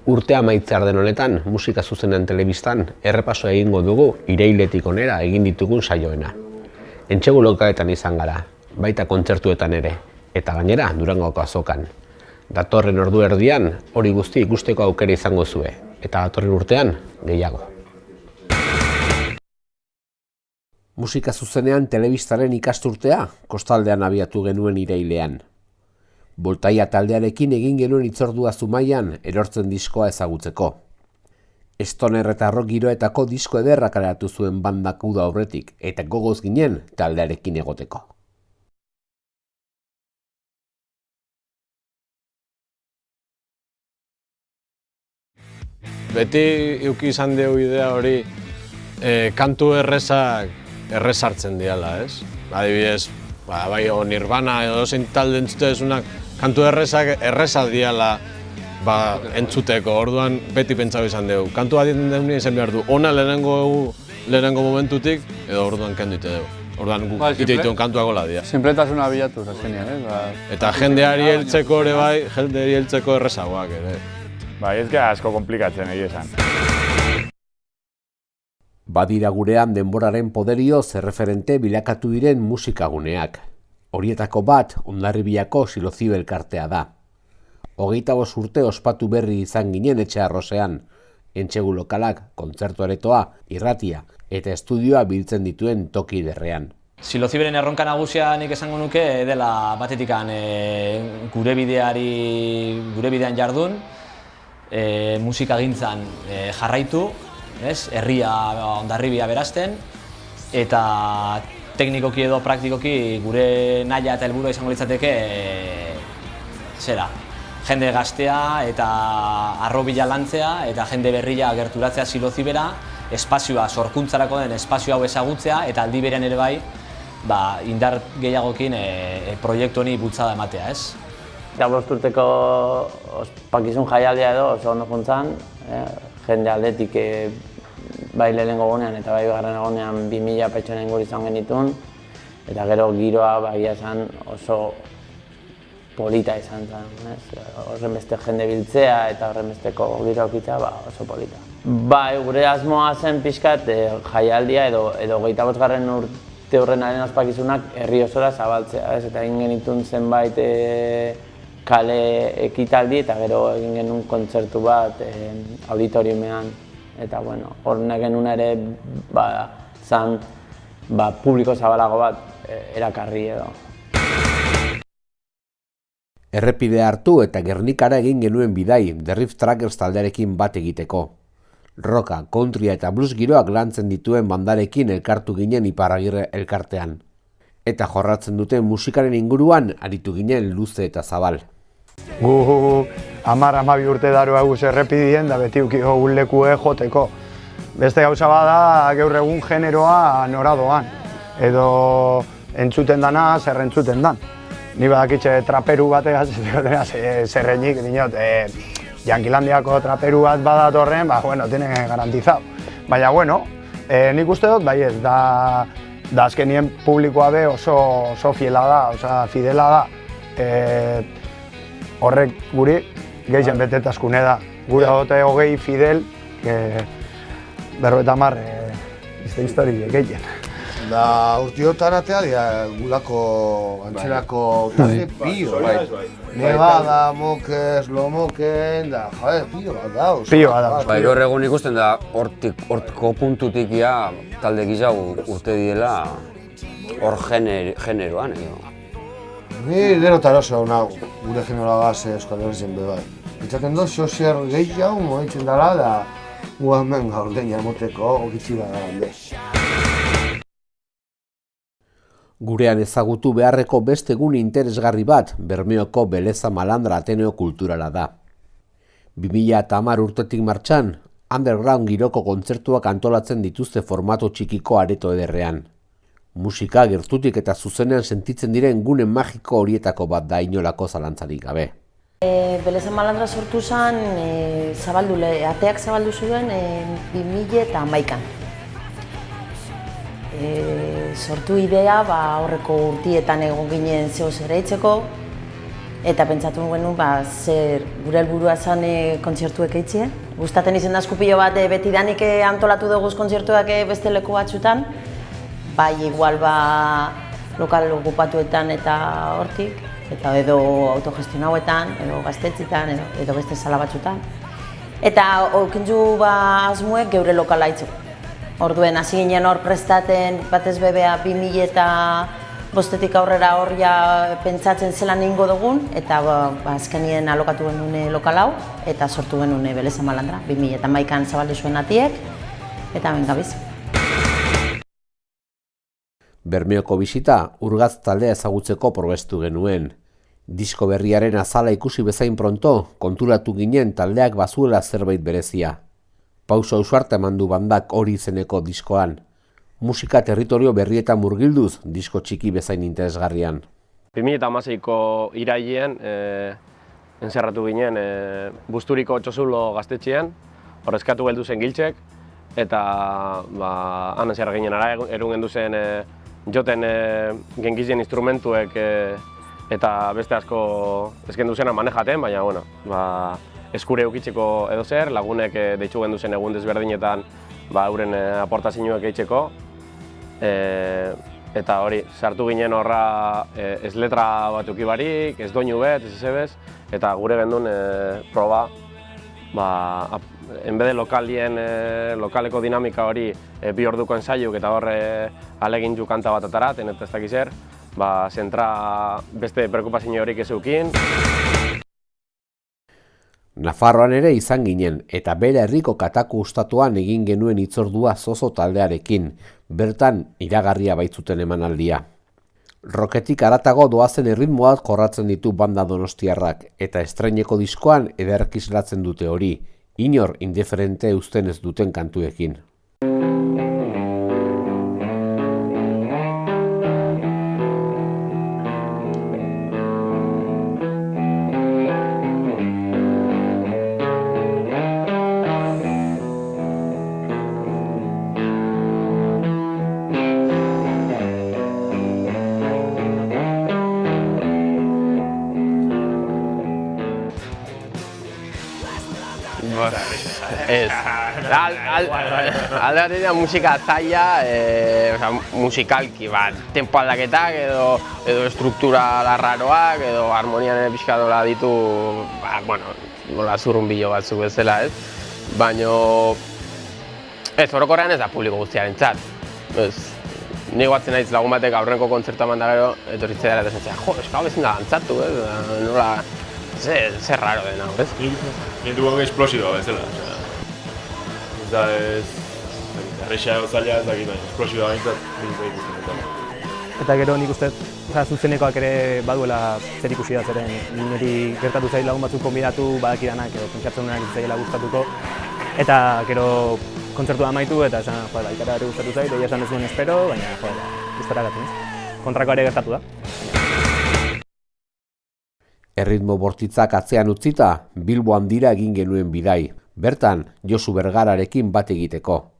Urtea amaitzear den honetan, musika zuzenean telebistan, errepaso egingo dugu irailetik onera egin ditugun saioena. Entsegu lokaetan izan gara, baita kontzertuetan ere, eta gainera Durangoko azokan. Datorren ordu erdian, hori guzti ikusteko aukera izango zue, eta datorren urtean, gehiago. Musika zuzenean telebistaren ikasturtea, kostaldean abiatu genuen irailean. Boltaia taldearekin egin genuen hitzordua Zumaian erortzen diskoa ezagutzeko. Stoner eta rock giroetako disko ederra kaleratu zuen bandak uda aurretik, eta gogoz ginen taldearekin egoteko. Beti eduki izan dugu idea hori kantu errezartzen diala, ez? Adibidez, bai Nirvana edo zein talde entzutezunak kantu errezak diala entzuteko, orduan beti pentsatu izan dugu. Kantu bat egiten izan behar du, ona lehenengo momentutik, edo orduan kendu ite dugu. Orduan guk ite dituen kantuak gola dira. Sinpletasuna bilatuz, azkenean, Eta jendeari heltzeko ere bai, jendeari heltzeko errezagoak ere. Bai, ez gara asko komplikatzen egia esan. Badira gurean denboraren poderioz erreferente bilakatu diren musikaguneak. Horietako bat, Hondarribiako Silozibe elkartea da. 25 urte ospatu berri izan ginen etxe arrosean, entsegu lokalak, kontzertu aretoa, irratia eta estudioa biltzen dituen toki derrean. Siloziberen erronka nagusia nik esango nuke dela batetikan gure bidean jardun, musikagintzan jarraitu, herria Hondarribia berazten, eta teknikoki edo praktikoki gure nahia eta helburua izango litzateke jende gaztea eta harrobila lantzea eta jende berria gerturatzea Silozibera, espazioa sorkuntzarako den espazio hau ezagutzea eta aldi berean ere bai indar gehiagokin proiektu honi bultzada ematea, ez? Eta 5 urteko ospakizun jaialdia edo oso ondo juntzan, jende aldetik bai lehenengo egunean eta bai bigarren egunean 2000 pertsona inguru izan genituen, eta gero giroa bagia esan oso polita izan zen, horren beste jende biltzea eta horren besteko giro okitzea oso polita. Bai, gure asmoa zen pixkat jaialdia edo 25. urte hurrenaren ospakizunak herri osora zabaltzea, eta egin genituen zenbait kale ekitaldi eta gero egin genuen kontzertu bat auditoriumean. Eta hor nahi genuen ere zan publiko zabalago bat erakarri edo. Errepide hartu eta Gernikara egin genuen bidai The Riff Trackers taldearekin bat egiteko. Rocka, countrya eta blues giroak lantzen dituen bandarekin elkartu ginen Iparragirre elkartean. Eta jorratzen duten musikaren inguruan aritu ginen luze eta zabal. Gu 10-12 urte daroa guz errepidien da beti ukigo lekue joteko. Beste gauza bada gaur egun generoa nora doan, edo entzuten dana zer entzuten dan. Ni badakitxe traperu bategaz zerrenik dinot, Yankilandiako traperu bat badatorren, tiene garantizado. Baina, nik uste dut, bai ez, da azkenien publikoa be oso fiela da, fidela da. Horrek guri gehien betetaskune da. Gure dote hogei fidel, 50 histori gehien. Da urtiotan atea dira gulako antzerako talde pio, bai. Nevada, Mokez, Lomoken, da pio bat dauz. Pio bat dauz. Gaur egun ikusten da hortko puntutik talde gizau urte diela hor generoan edo. Ni derotan oso nago, gure generoagaz Euskal Herrizen be bai. Itzaten dut, zer gehiago moitzen dela da gu hemen gaur deina moteko okitzi da gara. Gurean ezagutu beharreko beste gune interesgarri bat Bermeoko Beleza Malandra Ateneo kulturala da. 2010 urtetik martxan, underground giroko kontzertuak antolatzen dituzte formato txikiko areto ederrean. Musika gertutik eta zuzenean sentitzen diren gune magiko horietako bat da inolako zalantzarik gabe. Beleza Malandra sortu zen, ateak zabaldu zuen 2011an. Sortu idea horreko urtietan egon ginen zeo zer eitzeko, eta pentsatu genuen zer gure helburua zen kontzertuek eitzie. Gustaten izen da eskupilo bat betidanik antolatu dugu kontzertuak beste leku batzutan, bai igual lokal okupatuetan eta hortik, eta edo autogestionauetan, edo gaztetzitan, edo beste sala batzutan. Eta okintzu asmoek geure lokala itzeko. Orduen hasi ginen hor prestaten batez bebea 2005 aurrera horria pentsatzen zelan egingo dugun, eta azkenien alokatu genuen lokal hau, eta sortu genuen Beleza Malandra, 2011an zabaldu zuen atiek, eta ben gabiz. Bermeoko bisita Urgaz taldea ezagutzeko probestu genuen. Disko berriaren azala ikusi bezain pronto, konturatu ginen taldeak bazuela zerbait berezia. Pauso ausarta eman du bandak hori izeneko diskoan. Musika territorio berrietan murgilduz disko txiki bezain interesgarrian. 2016ko irailean encerratu ginen Busturiko Txozulo gaztetxean, hor eskatu geldu zen giltzek, eta han encerra ginen ara, erun gendu zen joten gengizien instrumentuek eta beste asko ezkendu zena manejaten, baina bueno, eskure eukitzeko edo zer, lagunek deitzu gendu zen egun desberdinetan euren aportazioak eitzeko. Eta hori, sartu ginen horra ez letra bat eukibarik, ez doinu bet, ez ezebez, eta gure gendun proba, enbede lokaleko dinamika hori bi orduko ensaiuk eta horre alegin ju kanta bat ataraten eta ez dakiz zer, zentra beste preokupazio horik ez eukin. Nafarroan ere izan ginen, eta bere herriko Kataku ustatuan egin genuen hitzordua Zozo taldearekin, bertan iragarria baitzuten emanaldia. Rocketik haratago doazen erritmoak jorratzen ditu banda donostiarrak, eta estreineko diskoan ederki islatzen dute hori, inor indiferente uzten ez duten kantuekin. Ez, alde batean musika zaila, musikalki, tempo aldaketak edo struktura larraroak, edo harmonian pixka dola ditu, nola zurrunbilo batzuk bezala, ez? Baina, ez, orokorrean ez da publiko guztiarentzat. Ni guatzen naiz lagun batek aurreneko kontzertua eman da gero, etorritzea dara eta esan, jo, eska hau ezin da dantzatu, nola, zer raro dena, ez? Nintu gongo esplosiboa bezala. Ez da errexea gozaila ez dakit, esplosiboa gaintzat nintu ikusten. Eta gero nik uste, zuzenekoak ere baduela zer ikusi da zeren niri gertatu zait lagun batzuk konbidatu badakidanak edo pentsatzen duenak ez zaila gustatuko. Eta gero kontzertua amaitu eta esan, ikara ere gustatu zait, egia esan ez duen espero, baina gustora gatzen. Kontrakoa ere gertatu da. Erritmo bortitzak atzean utzita, Bilbo handira egin genuen bidai. Bertan, Josu Bergararekin bat egiteko.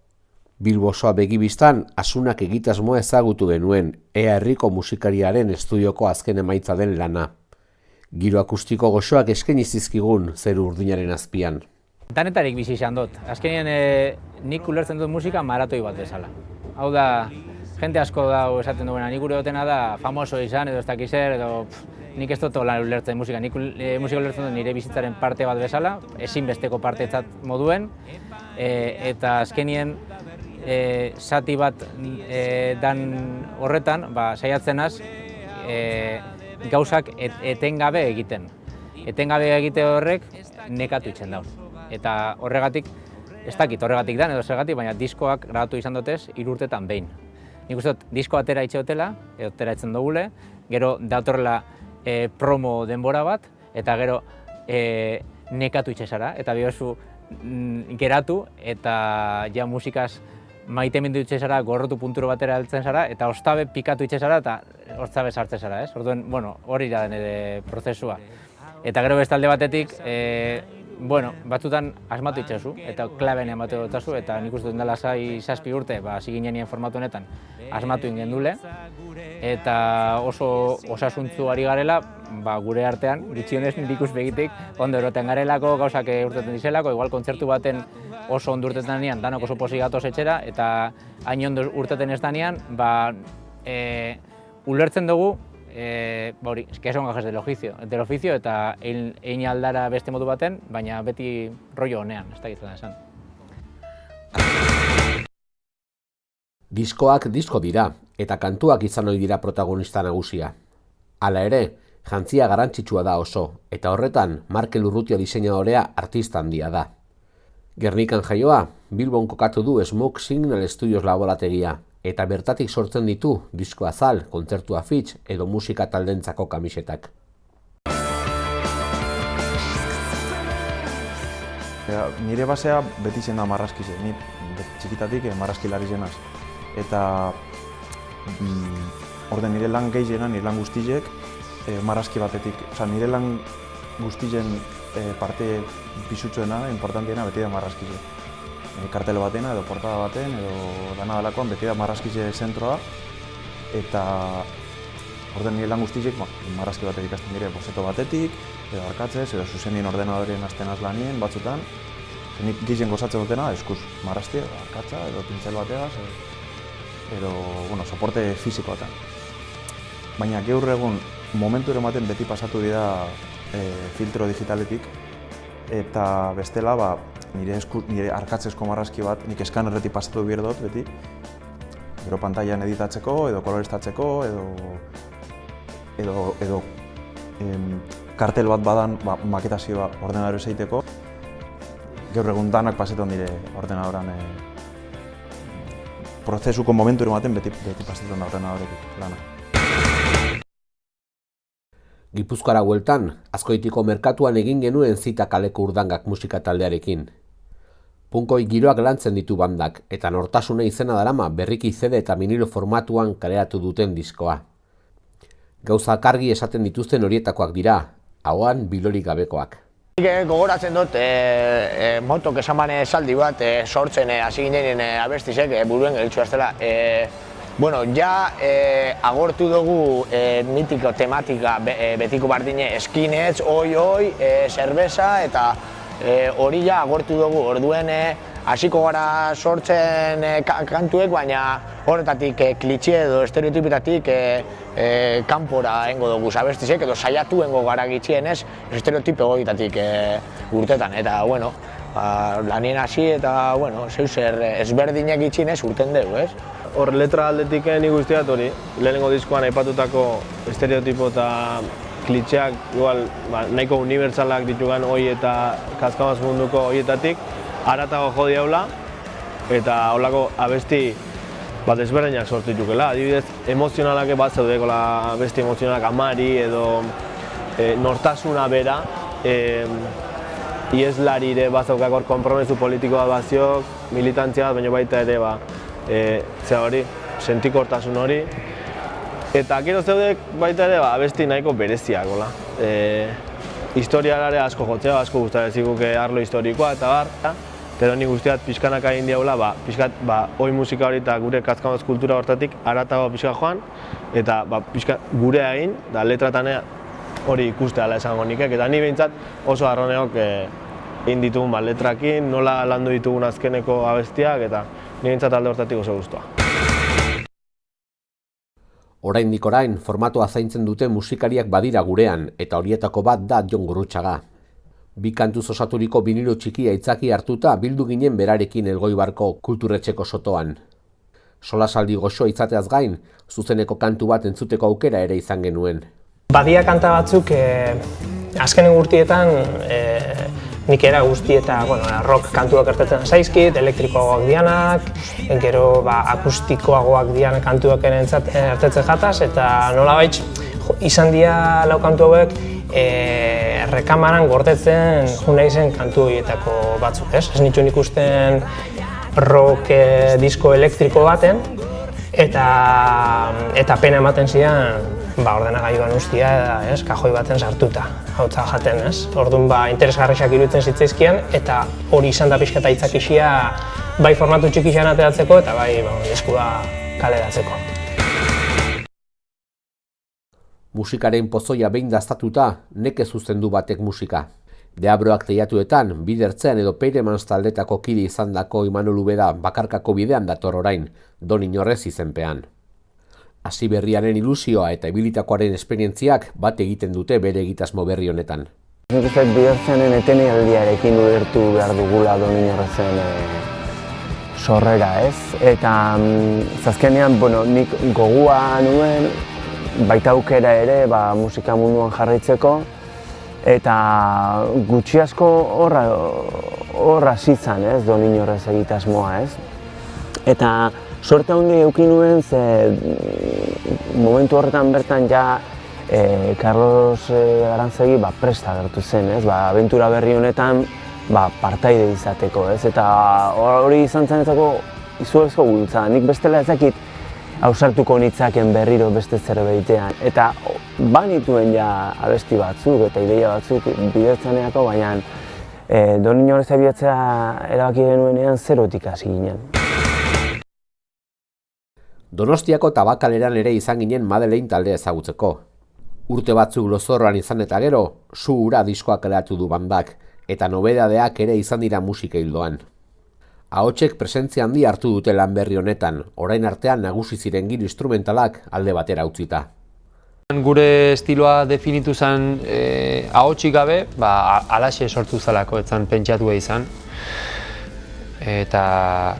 Bilbo osoa begibistan, Asunak egitasmoa ezagutu genuen, ea herriko musikariaren estudioko azken emaitza den lana. Giro akustiko goxoak eskaini zizkigun zeru urdinaren azpian. Danetarik bizi izan dut. Azkenien nik ulertzen dut musika maratoi bat bezala. Hau da, jente asko da esaten duena, nik ulertena da famoso izan edo ez dakiz zer, edo nik ez dut ulertzen musika. Nik musika ulertzen dut nire bizitzaren parte bat bezala, ezinbesteko partetzat moduen, eta azkenien zati bat dan horretan, saiatzen az, gauzak etengabe egiten. Etengabe egite horrek nekatu itzen dauz. Eta horregatik, ez dakit horregatik dan edo zergatik, baina diskoak grabatu izan dutez 3 urtetan behin. Nik uste dut, disko atera itxeotela, edo atera itzen dugule, gero datorrela promo denbora bat, eta gero nekatu itxezara, eta bihozu geratu, eta ja musikaz maite mindu itxezara, gorrotu punturo batera heltzen zara, eta ostabe pikatu itxezara, eta hortzabe sartzen zara, ez? Orduen, hori da den prozesua. Eta gero bestalde batetik, bueno, batzutan asmatu itxasu, eta klaben emate dutazu, eta nik uste dut dela 6 urte, hasi ginen formatu honetan, asmatu ingen dule, eta oso osasuntzu ari garela, gure artean, gutxionez nire ikuspegitik, ondo eroten garelako, gauzak urteten dizelako, igual kontzertu baten oso ondo urteten danean, danok oso pozik gatoz etxera, eta hain ondo urteten ez danean, ulertzen dugu, que son gajes del oficio eta egin aldara beste modu baten, baina beti rollo honean, ez da gitzen esan. Diskoak disko dira, eta kantuak izan ohi dira protagonista nagusia. Hala ere, jantzia garrantzitsua da oso, eta horretan Markel Urrutia diseinadorea artista handia da. Gernikan jaioa, Bilbon kokatu du Smoke Signal Studios laborategia, eta bertatik sortzen ditu disko azal, kontzertu afitx edo musika taldentzako kamisetak. Nire basea beti zen da marrazkize, ni txikitatik marrazkilari zenaz. Eta orden nire lan gehiena, nire lan guztiek marrazki batetik. Nire lan guztien parte pisutsuena, importantiena beti da marrazkize. Kartelo batena edo portada baten edo dana dalakoan beti da marrazkize zentroa eta orden nire lan guztiek marrazki batetik hasten dire bozeto batetik edo arkatzez edo zuzenien ordenadorien hasten lanien batzutan nik gizien gozatzen dutena eskuz marrazti edo arkatza edo pintzel bategaz edo soporte fizikoatan. Baina gaur egun momentu ematen beti pasatu dira filtro digitaletik eta bestela nire arkatzezko marrazki bat nik eskanerretik pasatu behar dut beti gero pantailan editatzeko edo koloreztatzeko edo kartel bat badan maketazioa ordenadore zeiteko gaur egun danak pasetan dire ordenadoran prozesuko momentu ematen beti pasetan da ordenadoretik lana. Gipuzkoara bueltan, Azkoitiko merkatuan egin genuen zita kaleko urdangak musika taldearekin. Punkoi giroak lantzen ditu bandak, eta nortasuna izena darama berriki CD eta vinilo formatuan kaleratu duten diskoa. Gauzak argi esaten dituzten horietakoak dira, ahoan bilorik gabekoak. Gogoratzen dut motok esamane esaldi bat sortzen hasi ginen abestizek buruen gelitzu aztela. Agortu dugu mitiko tematika betiko bardine skinheads, oi, zerbeza eta hori agortu dugu. Orduen hasiko gara sortzen kantuek, baina horretatik klitxe edo estereotipetatik kanpora engo dugu abestizek edo saiatu engo gara gitxienez estereotipe horietatik urtetan. Eta, lanien hasi eta, zeuser ezberdinek gitxienez urten dugu, ez? Hor letra aldetik nik guztiat hori, lehenengo diskoan aipatutako estereotipo eta klitxeak nahiko unibertsalak ditugan hoi eta Kaskabaz munduko hoietatik haratago jo diaula eta holako abesti desberdinak sortu ditukela. Adibidez, emozionalak bat zeudeko abesti emozionalak amari edo nortasuna bera ieslarire bat zeukakor konpromesu politikoa baziok, militantzia bat, baina baita ere hori, sentikortasun hori. Eta gero zeudek baita ere abesti nahiko bereziak. Historialare asko jotzea, asko gustatzen ziguke arlo historikoa eta bar. Pero nik guztiat pixkanak egin diaula, oi musika hori eta gure Kaskabaz kultura hortatik haratago pixka joan eta gure egin, da letratan hori ikusteala esango nikek. Eta ni behintzat oso arroneok egin ditugun letrakin, nola landu ditugun azkeneko abestiak eta ni behintzat alde hortatik oso guztua. Oraindik orain, formatua zaintzen duten musikariak badira gurean, eta horietako bat da Jon Gurrutxaga. 2 kantuz osaturiko vinilo txikia aitzaki hartuta bildu ginen berarekin Elgoibarko kulturretxeko sotoan. Solasaldi goxoa izateaz gain, zuzeneko kantu bat entzuteko aukera ere izan genuen. Badia kanta batzuk azkenen urtietan nik era guzti eta rock kantuak gertatzen zaizkit, elektrikoagoak dianak, gero akustikoagoak dianak kantuak ertetzen jataz, eta nolabait izan dira lau kantu hauek rekamaran gordetzen nahi zen kantu horietako batzuk, ez? Ez nituen ikusten rock disko elektriko baten, eta pena ematen zidan ordenagailuan ustia eta kajoi baten sartuta, hautza jaten, Orduan interesgarriak iruditzen zitzaizkian eta hori izan da pixka eta aitzakisia bai formatu txikixean ateratzeko eta bai eskua kaleratzeko. Musikaren pozoia behin daztatuta, neke zuzendu batek musika. Deabroak teiatuetan, Bidertzean edo Peiremans taldetako kide izandako Imanol Ubeda bakarkako bidean dator orain, Don Inorrez izenpean. Hasi berriaren ilusioa eta ibilitakoaren esperientziak bat egiten dute bere egitasmo berri honetan. Nik uste Bidertzeanen etenaldiarekin ulertu behar dugula Don Inorrezen sorrera, Eta zazkenean, nik gogua nuen, baita aukera ere musika munduan jarraitzeko, eta gutxi asko horra zitzan, Don Inorrez egitasmoa, Eta sorte handi eduki nuen, ze momentu horretan bertan ja Carlos Arantzegi presta agertu zen, abentura berri honetan partaide izateko, Eta hori izan zenetako izugarrizko bultza. Nik bestela ez dakit ausartuko nitzaken berriro beste zerbaitean. Eta banituen ja abesti batzuk eta ideia batzuk Bidertzeanerako, baina Don Inorrez abiatzea erabaki genuenean zerotik hasi ginen. Donostiako Tabakaleran ere izan ginen Madeleine taldea ezagutzeko. Urte batzuk lozorroan izan eta gero, Su Ura diskoak kaleratu du bandak, eta nobedadeak ere izan dira musika hildoan. Ahotsek presentzia handi hartu dute lan berri honetan, orain artean nagusi ziren giro instrumentalak alde batera utzita. Gure estiloa definitu zen ahotsik gabe, alaxe sortu zelako, etzan pentsatu izan. Eta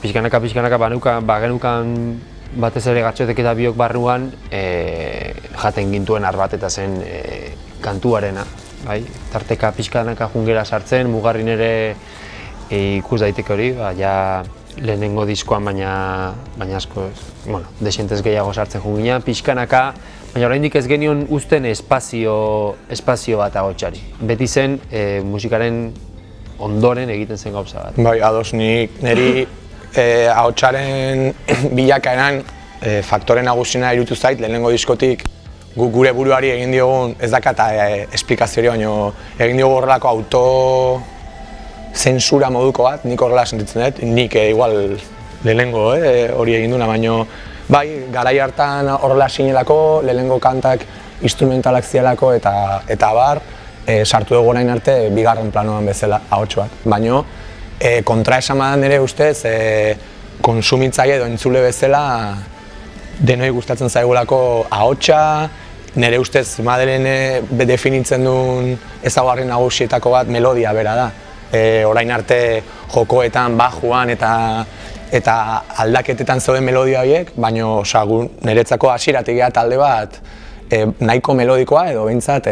pixkanaka genukan batez ere Gatxotek eta biok barruan jaten gintuen arbat eta zen kantuarena. Tarteka pixkanaka jungera sartzen, mugarrin ere ikus daiteke hori, lehenengo diskoan baina asko, desientez gehiago sartzen junginean, pixkanaka, baina oraindik ez genion uzten espazio bat ahotsari. Beti zen musikaren ondoren egiten zen gauza bat. Bai, ados, niri ahotsaren bilakaeran faktore nagusina iruditu zait, lehenengo diskotik gure buruari egin diogun, ez dakat esplikazio hori, baina egin diogu horrelako zensura moduko bat, nik horrela sentitzen dut, nik igual lehenengo hori egin duna, baina bai, garai hartan horrela sinelako, lehenengo kantak instrumentalak zielako eta bar, sartu dugu orain arte bigarren planoan bezala ahots bat. Baina kontraesan badan ere ustez, konsumitzaile edo entzule bezala denoi gustatzen zaigulako ahotsa, nire ustez Madeleine definitzen duen ezaugarri nagusietako bat melodia bera da. Orain arte jokoetan, bajuan eta aldaketetan zeuden melodia horiek, baina niretzako hasieratik talde bat nahiko melodikoa edo behintzat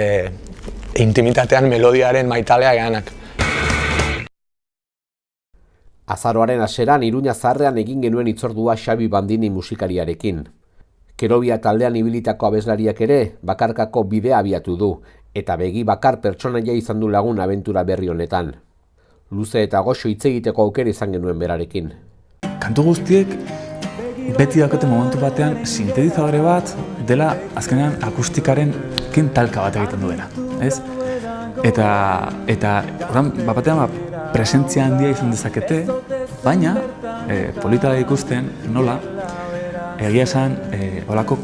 intimitatean melodiaren maitalea geanak. Azaroaren hasieran Iruña Zaharrean egin genuen hitzordua Xabi Bandini musikariarekin. Kerobia taldean ibilitako abeslariak ere bakarkako bidea abiatu du, eta begi bakar pertsonaia izan du lagun abentura berri honetan. Luze eta goxo hitz egiteko aukera izan genuen berarekin. Kantu guztiek beti daukate momentu batean sintetizadore bat dela azkenean akustikaren talka bat egiten duena, ez? Eta batean presentzia handia izan dezakete, baina polita da ikusten nola egia esan holako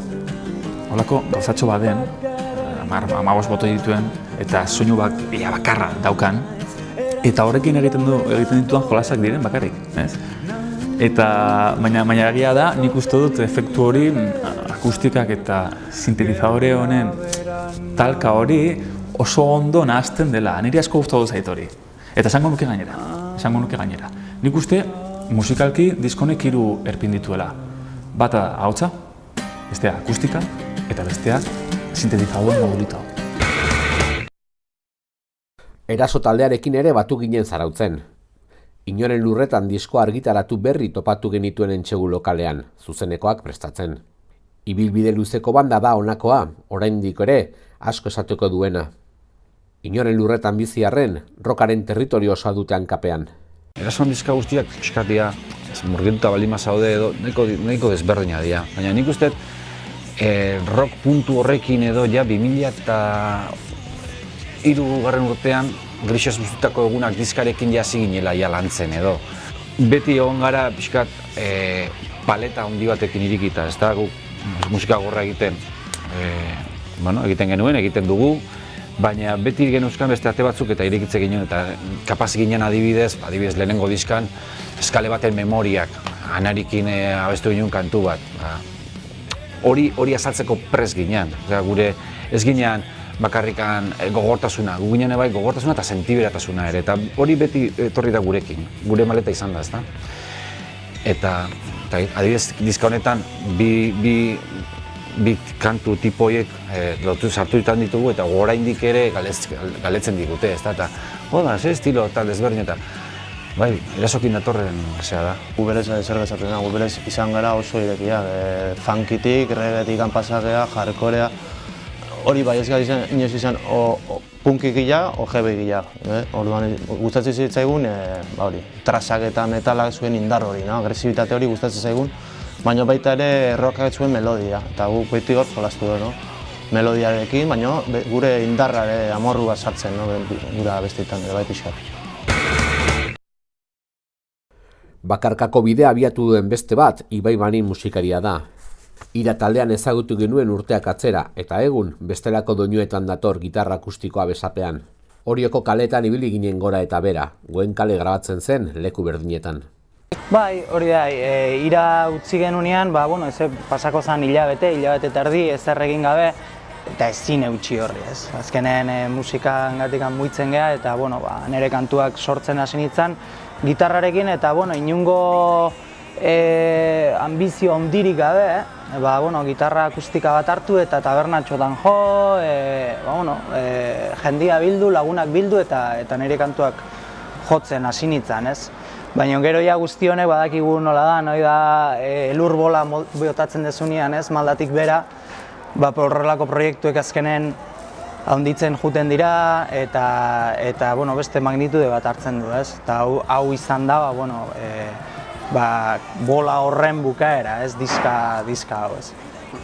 gauzatxo baden, 15 botoi dituen eta soinu bakarra daukan, eta horrekin egiten dituan jolasak diren bakarrik, ez? Baina egia da, nik uste dut efektu hori, akustikak eta sintetizadore honen talka hori oso ondo nahazten dela, niri asko gustatu zait hori. Eta esango nuke gainera. Nik uste musikalki diskonek 3 erpin dituela. Bata ahotsa, bestea akustika eta bestea sintetizadore modulita. Eraso taldearekin ere batu ginen Zarautzen. Inoren lurretan diskoa argitaratu berri topatu genituen entsegu lokalean, zuzenekoak prestatzen. Ibilbide luzeko banda da honakoa, oraindik ere asko esateko duena. Inoren lurretan bizi arren, rockaren territorio osoa dute hankapean. Erasoan diska guztiak eskatia, murgilduta baldin bazaude edo nahiko desberdina dira. Baina nik uste rock puntu horrekin edo ja 2003 urtean Grixos Buztutako Egunak diskarekin hasi ginela ja lantzen edo. Beti egon gara pixkat paleta handi batekin irikita, ez da, musika gorra egiten genuen, egiten dugu, baina beti geneuzkan beste ate batzuk eta irekitze ginen, eta kapaz ginen adibidez lehenengo diskan, eskale baten memoriak, Anarikin abestu ginen kantu bat. Hori azaltzeko prest ginen, gure ez ginen bakarrikan gogortasuna, gu ginen bai gogortasuna eta sentiberatasuna ere, eta hori beti etorri da gurekin, gure maleta izan da, ezta? Eta adibidez, diska honetan, bi kantu tipo horiek sartu ditan ditugu eta oraindik ere galetzen digute, ezta? Eta, ze estilo eta desberdin eta, bai, erasokin datorren zea da. Gu berez zer gezatzen da, gu berez izan gara oso irekiak, funkitik, reggaetik pasakea, hardcorea, hori bai ez gara inoiz izan punkik gila o heavy gila. Orduan gustatzen zitzaigun trasak eta metalak zuen indar hori, agresibitate hori gustatzen zaigun, baina baita ere rockak zuen melodia, eta guk beti hor jolastu du, melodiarekin, baina gure indarra amorru bat sartzen gure abestietan bai pixkat. Bakarkako bidea abiatu duen beste bat, Ibai Manin musikaria da. Ira taldean ezagutu genuen urteak atzera, eta egun bestelako doinuetan dator gitarra akustikoa besapean. Orioko kaletan ibili ginen gora eta bera, Goen kale grabatzen zen leku berdinetan. Bai, hori da, Ira utzi genunean, pasako zen hilabete eta erdi, ezer egin gabe, eta ezin eutxi horri, ez. Azkenen musikangatik muitzen geha, eta nire kantuak sortzen hasi nintzen gitarrarekin, eta inungo ambizio ondirik gabe, gitarra akustika bat hartu eta tabernatxotan jo, jendia bildu, lagunak bildu eta nire kantuak jotzen hasi nintzen, ez. Baina gero ja guzti honek badakigu nola da, noi da elur bola botatzen dezunean, ez, maldatik bera, horrelako proiektuek azkenen handitzen juten dira eta beste magnitude bat hartzen du, ez. Eta hau izan da, bola horren bukaera, ez, diska hau, ez.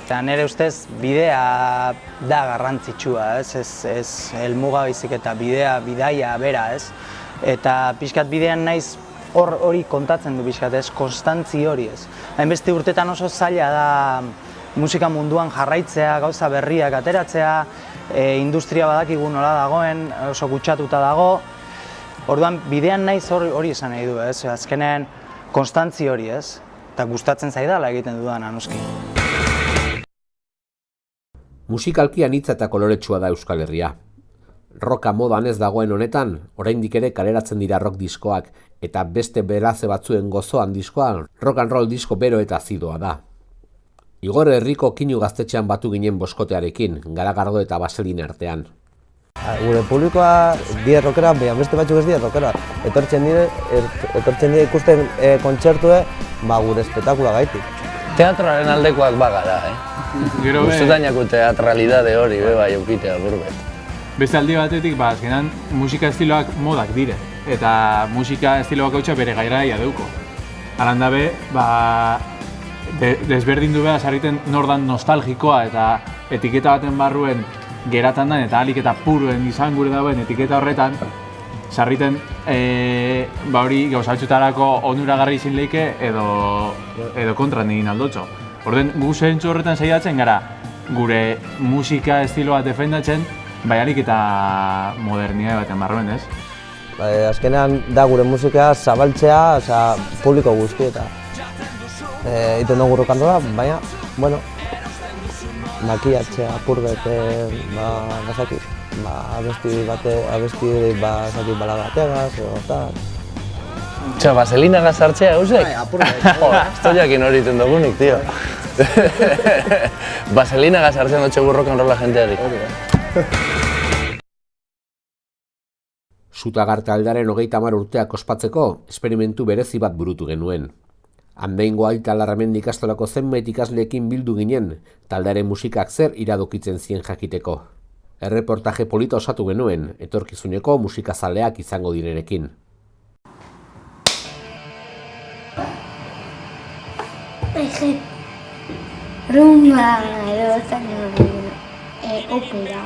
Eta nire ustez bidea da garrantzitsua, ez helmuga baizik eta bidaia bera, ez. Eta pixkat bidean naiz hori kontatzen du pixkat, ez, konstantzi hori, ez. Hainbeste urtetan oso zaila da musika munduan jarraitzea, gauza berriak ateratzea, industria badakigu nola dagoen, oso kutsatuta dago. Orduan bidean naiz hori esan nahi du, ez, azkenean konstantzi hori, ez, eta gustatzen zaidala egiten dudana, noski. Musikalki anitza eta koloretsua da Euskal Herria. Rocka modan ez dagoen honetan, oraindik ere kaleratzen dira rock diskoak, eta beste beraze batzuen gozoan diskoan, rock and roll disko bero eta azidoa da. Igor Herriko Kinu gaztetxean batu ginen boskotearekin, Garagardo eta Baselin artean. Gure publikoa die rockera, beste batzuk ez die rockera. Etortzen dira ikusten kontzertue, gure espektakula gaitik. Teatroaren aldekoak bagara, Guztetainako teatralidade hori, bai, eukitea burbet. Beste aldi batetik, azkenan musika estiloak modak dire, eta musika estiloak hautsa bere gairaia deuko. Alan dabe, desberdindu behar sarriten nordan nostalgikoa eta etiketa baten barruen geratan den eta alik eta puruen izan gure dauen etiketa horretan sarriten hori gauzatxutarako onuragarri izin leike edo kontran egin aldotxo. Orden gu zentzu horretan saiatzen gara gure musika estiloa defendatzen bai alik eta modernidade baten barruen, ez? Azkenean da gure musika zabaltzea publiko guztieta. Iten dugu rokandola, baina, makiatzea purbet, abesti balagategaz, Vaselina gazartzea eusek? Esto jakin hori iten dugunik, tio. Vaselina gazartzea dutxegu rokanrola jenteari. Sutagar taldearen 30 urteak ospatzeko esperimentu berezi bat burutu genuen. Hanbeingo Aita Larramendi ikastolako zenbait ikasleekin bildu ginen, taldearen musikak zer iradokitzen zien jakiteko. Erreportaje polita osatu genuen, etorkizuneko musikazaleak izango direnekin. Rumba, edo ez dakit opera,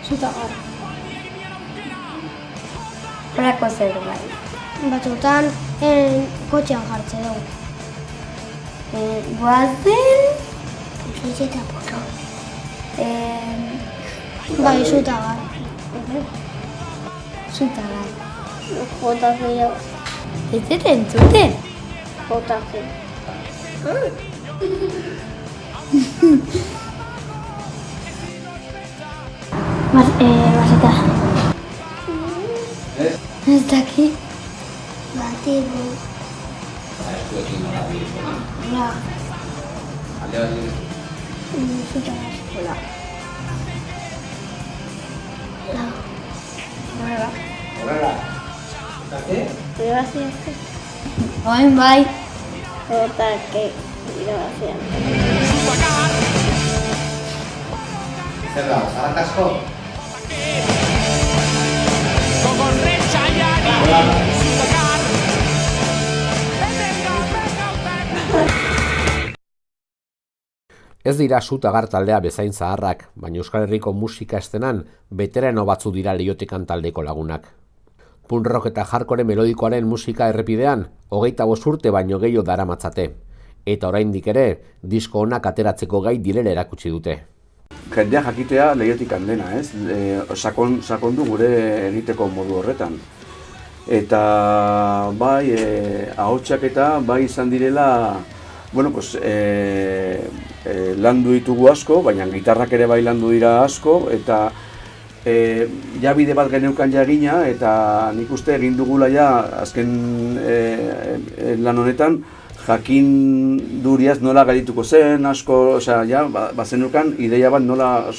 zutagar. Horako zerbait. Batzutan kotxean jartzen dugu. Goazen... Eta porro. Bai, zutagar. Zutagar. JG jau. Ez dut entzuten? JG. Baseta. Ez daki. Batibu. Hola. Alde bat dira. Zutagar. Hola. Hola. Horrela. Zutake? Irabaziazte. Oain bai. Zutake. Irabaziazte. Zer da, zarakasko? Ez dira Zutagar taldea bezain zaharrak, baina Euskal Herriko musika estenan beterano batzu dira Leiotikan taldeko lagunak. Punk rock eta hardcore melodikoaren musika errepidean 25 urte baino gehiago daramatzate, eta oraindik ere disko onak ateratzeko gai direla erakutsi dute. Jendea jakitea Leiotikan dena, ez? Sakondu gure egiteko modu horretan. Eta bai, ahotsak eta bai izan direla, bueno, pues, landu ditugu asko, baina gitarrak ere bai landu dira asko, eta ja bide bat geneukan jagina, eta nik uste egin dugula ja azken lan honetan, jakin duriaz nola gaituko zen, asko, osea, ja, bazenukan ideia bat nola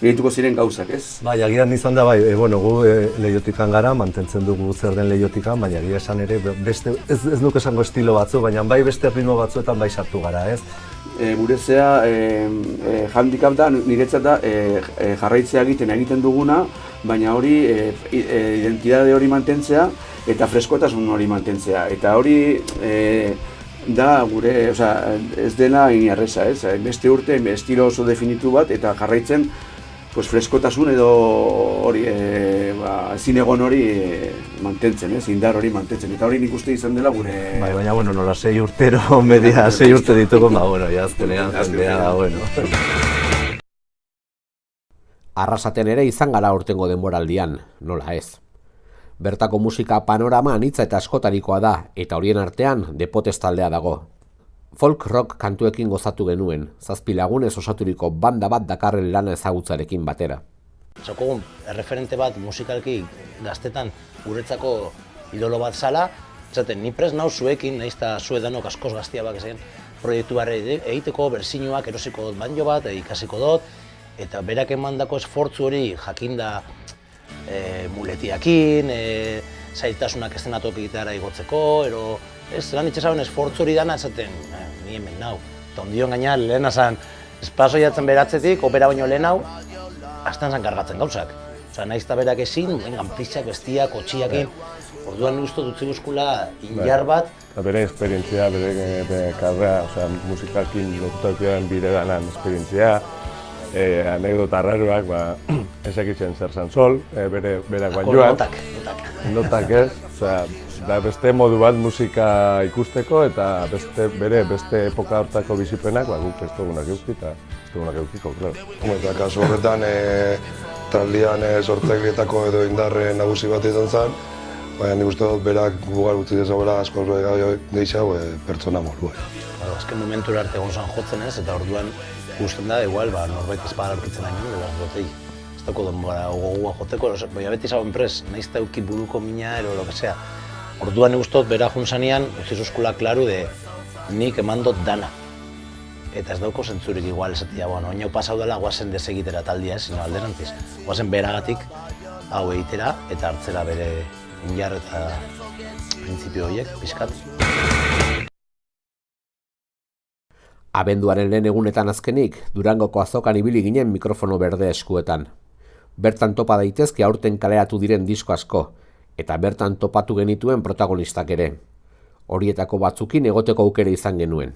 gaituko ziren gauzak, ez? Bai, agian izan da, bai, bueno, gu Leiotikan gara, mantentzen dugu zer den Leiotikan, baina agia esan ere, beste, ez nuke esango estilo batzu, baina bai beste ritmo batzuetan bai sartu gara, ez? Gurezea, handicap da, niretzat da, jarraitzea egiten duguna, baina hori, identitate hori mantentzea, eta freskotasun hori mantentzea, eta hori da gure, osea, ez dena inarreza, ez? Beste urte, estilo oso definitu bat, eta jarraitzen pues, freskotasun edo hori, ezin egon hori mantentzen, ez? Indar hori mantentzen, eta hori nik uste izan dela gure... Bai, baina, bueno, nola 6 urtero, media 6 urte ditugu, bueno, jazkenean jendea, bueno... Arrasaten ere izan gara aurtengo denboraldian, nola ez. Bertako musika panorama anitza eta askotarikoa da, eta horien artean Depotes taldea dago. Folk rock kantuekin gozatu genuen, 7 lagunez osaturiko banda bat dakarren lana ezagutzarekin batera. Zokogun, erreferente bat musikalki gaztetan guretzako idolo bat zala, zaten, ni prest nau zuekin, nahiz eta zuedanok askoz gaztia bak ezen, proiektu barre egiteko, bersinuak erosiko dut banjo bat, ikasiko dut, eta berak emandako esfortzu hori jakinda muletiakin, zailtasunak eszenatok egitara igotzeko, lan itxasaben esfortzu hori dana esaten, ni hemen nau. Eta ondion gaina lehena zan, espazo jatzen beratzetik, opera baino lehen hau, azten zan kargatzen gauzak. Osa, nahiz eta berak ezin, ganplitzak, bestiak, kotxiakin, orduan uste dutzi guzkula injar bat. Bere esperientzia, bere karrera, musikalkin lotutakoan bide danan esperientzia, anekdota arraruak, ezakitzen zer zan sol, berak bain joan. Notak ez, da beste modu bat musika ikusteko eta beste epoka hartako bizipenak guk ez dugunak euski eta ez dugunak eukiko, klaro. Eta kasu horretan, taldean sortzaileetako edo indarre nagusi bat izan zen, baina nik uste dut berak gugar gutzi dezagoela askoz gehiago pertsona modua. Azken momentura arte egon zan jotzen ez, eta orduan gusten da, igual, norbait ez bada aurkitzen hain dela dutei. Ez dago denbora gogua joteko, baina beti zagoen prez, nahiz eta euki buruko mina ero, lo que sea. Orduan egustot, bera junzanean, utzi zuzkula klaru de nik emandot dana. Eta ez dauko zentzurik igual esatia, oinau pasau dela guazen desegitera taldia ez, sino alderantziz. Guazen beragatik hau egitera eta hartzera bere injar eta printzipio horiek, pixkat. Abenduaren lehen egunetan azkenik, Durangoko azokan ibili ginen mikrofono berde eskuetan. Bertan topa daitezke aurten kaleratu diren disko asko, eta bertan topatu genituen protagonistak ere. Horietako batzukin egoteko aukera izan genuen.